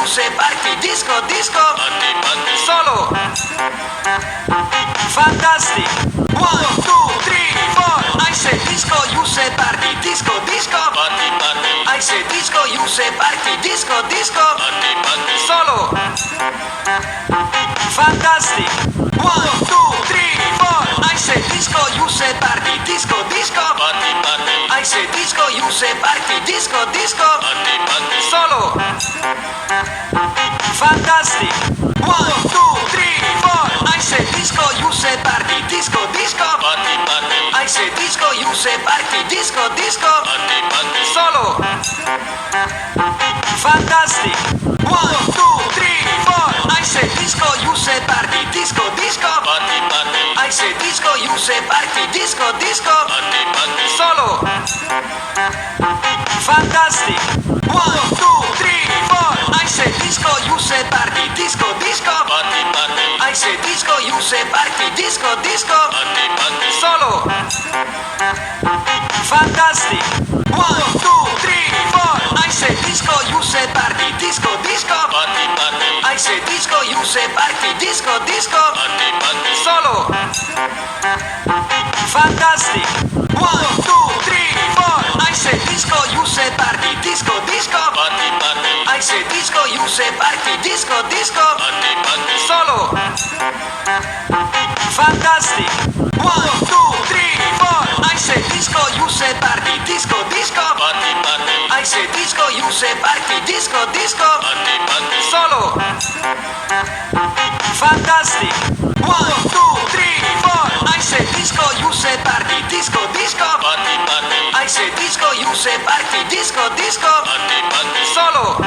say party, disco, disco, party, party, solo, fantastic, 1, 2, 3, 4, I say disco, you say party, disco, disco, party, party, I say disco, you say party, disco, disco, party, party, solo, fantastic, 1, 2, 3, 4, I say disco, you say party, disco, disco, party, party, I say disco, you say party, disco, disco, party, party, solo, fantastic, 1, 2, 3, 4, I say disco, you say party, disco, disco, party, party, I say disco, you say party, disco, disco, party, party, solo, fantastic, 1, 2, 3, 4, I say disco, you say party, disco, disco, party, party, I say disco, you say party, disco, disco, party, party, solo, fantastic, 1, 2, 3, 4, I say disco, you say party, disco, disco, party, party, I say disco, you say party, disco, disco, party, party, solo, fantastic, 1, 2, 3, 4, I say disco, you say party, disco, disco, party, party, I say disco, you say party, disco, disco, party, party, solo, fantastic, 1, 2, 3, 4, I say disco, you say party, disco, disco, party, party, I say disco, you say party, disco, disco, party, party, solo, fantastic, 1, 2, 3, 4, I say disco, you say party, disco, disco, party, party, I say disco, you say party, disco, disco, party, party, solo, fantastic, 1, 2, 3, 4, I say disco, you say party, disco, disco, party, party, I say disco, you say party, disco, disco, party, party, solo,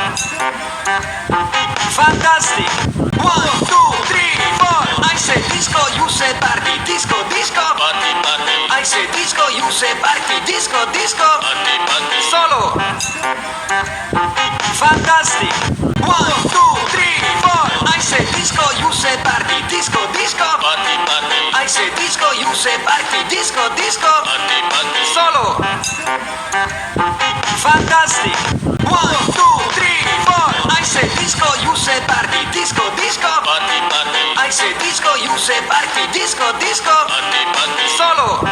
fantastic, 1, 2, 3, 4, I say disco, you say party, disco, disco, party, party, I say disco, you say party, disco, disco, party, party, solo, fantastic, 1, 2, 3, 4, I say disco, you say party, disco, disco, party, party, I say disco, you say party, disco, disco, party, party, solo, fantastic, 1, 2, 3, 4, I say disco, you say party, disco, disco, party, party, I say disco, you say party, disco, disco, party, party, solo,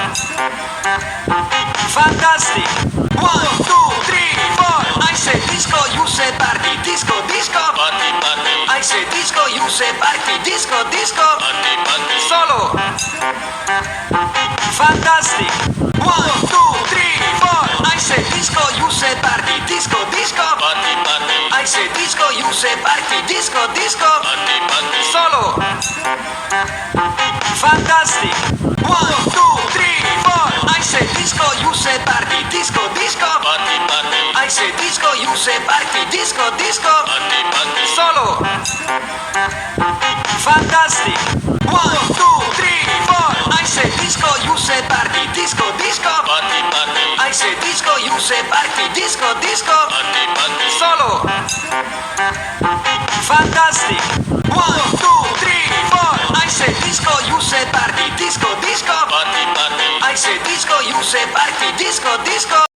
fantastic, 1, 2, 3, 4, I say disco, you say party, disco, disco, party, party, I say disco, you say party, disco, disco, party, party, solo, fantastic, 1, 2, 3, 4, I say disco, you say party, disco, disco, party, party, I say disco, you say party, disco, disco, party, party, solo, fantastic, 1, 2, 3, 4, I say disco, you say party, disco, disco, party, party, I say disco, you say party, disco, disco, party, party, solo, fantastic, 1, 2, 3, 4, I say disco, you say party, disco, disco, party, party, I say disco, you say party, disco, disco, party, party, solo, fantastic, 1, 2, 3, 4, I say disco, you say party, disco, disco, party, party, I say disco, you say party, disco, disco.